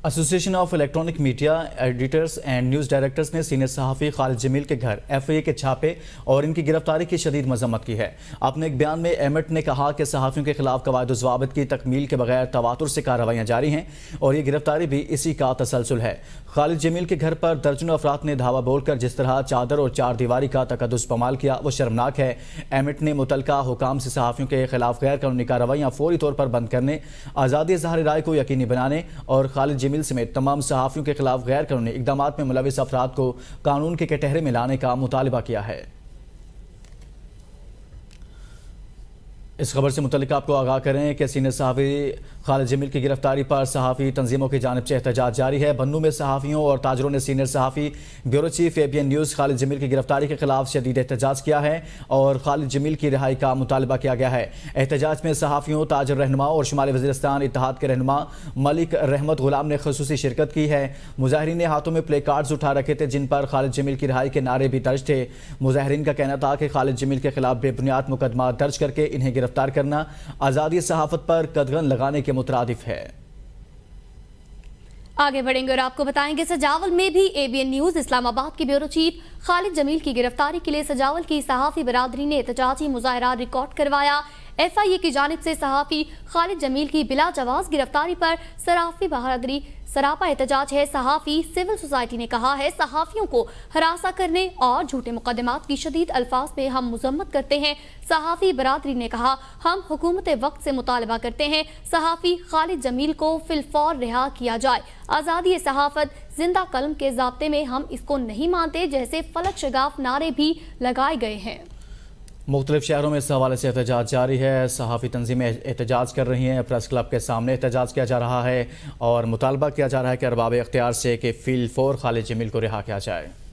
ایسوسی ایشن of electronic media editors and news directors نے سینئر صحافی خالد جمیل کے گھر ایف اے کے چھاپے اور ان کی گرفتاری کی شدید مذمت کی ہے۔ اپنے ایک بیان میں ایمٹ نے کہا کہ صحافیوں کے خلاف قواعد و ضوابط کی تکمیل کے بغیر تواتر سے کارروائیاں جاری ہیں اور یہ گرفتاری بھی اسی کا تسلسل ہے۔ خالد جمیل کے گھر پر درجنوں افراد نے دھاوا بول کر جس طرح چادر اور چار دیواری کا تقدس پامال کیا وہ شرمناک ہے۔ ایمٹ نے متعلقہ حکام سے صحافیوں کے خلاف غیر قانونی کارروائیاں فوری طور پر بند کرنے، آزادی اظہار رائے کو یقینی بنانے اور خالد جمیل سمیت تمام صحافیوں کے خلاف غیر قانونی اقدامات میں ملوث افراد کو قانون کے کٹہرے میں لانے کا مطالبہ کیا ہے۔ اس خبر سے متعلق آپ کو آگاہ کریں کہ سینئر صحافی خالد جمیل کی گرفتاری پر صحافی تنظیموں کی جانب سے احتجاج جاری ہے۔ بنوں میں صحافیوں اور تاجروں نے سینئر صحافی بیورو چیف ABN نیوز خالد جمیل کی گرفتاری کے خلاف شدید احتجاج کیا ہے اور خالد جمیل کی رہائی کا مطالبہ کیا گیا ہے۔ احتجاج میں صحافیوں، تاجر رہنما اور شمالی وزیرستان اتحاد کے رہنما ملک رحمت غلام نے خصوصی شرکت کی ہے۔ مظاہرین نے ہاتھوں میں پلے کارڈز اٹھا رکھے تھے جن پر خالد جمیل کی رہائی کے نعرے بھی درج تھے۔ مظاہرین کا کہنا تھا کہ خالد جمیل کے خلاف بے بنیاد مقدمات درج کر کے انہیں گرفتار کرنا آزادی صحافت پر قدغن لگانے کے مترادف ہے۔ آگے بڑھیں گے اور آپ کو بتائیں گے سجاول میں بھی ABN نیوز اسلام آباد کے بیورو چیف خالد جمیل کی گرفتاری کے لیے سجاول کی صحافی برادری نے احتجاجی مظاہرہ ریکارڈ کروایا۔ FIA کی جانب سے صحافی خالد جمیل کی بلا جواز گرفتاری پر صحافی برادری سراپا احتجاج ہے۔ صحافی سول سوسائٹی نے کہا ہے صحافیوں کو ہراساں کرنے اور جھوٹے مقدمات کی شدید الفاظ میں ہم مذمت کرتے ہیں۔ صحافی برادری نے کہا ہم حکومت وقت سے مطالبہ کرتے ہیں صحافی خالد جمیل کو فی الفور رہا کیا جائے۔ آزادی صحافت زندہ قلم کے ضابطے میں ہم اس کو نہیں مانتے جیسے فلک شگاف نعرے بھی لگائے گئے ہیں۔ مختلف شہروں میں اس حوالے سے احتجاج جاری ہے۔ صحافی تنظیمیں احتجاج کر رہی ہیں، پریس کلب کے سامنے احتجاج کیا جا رہا ہے اور مطالبہ کیا جا رہا ہے کہ ارباب اختیار سے کہ فی الفور خالد جمیل کو رہا کیا جائے۔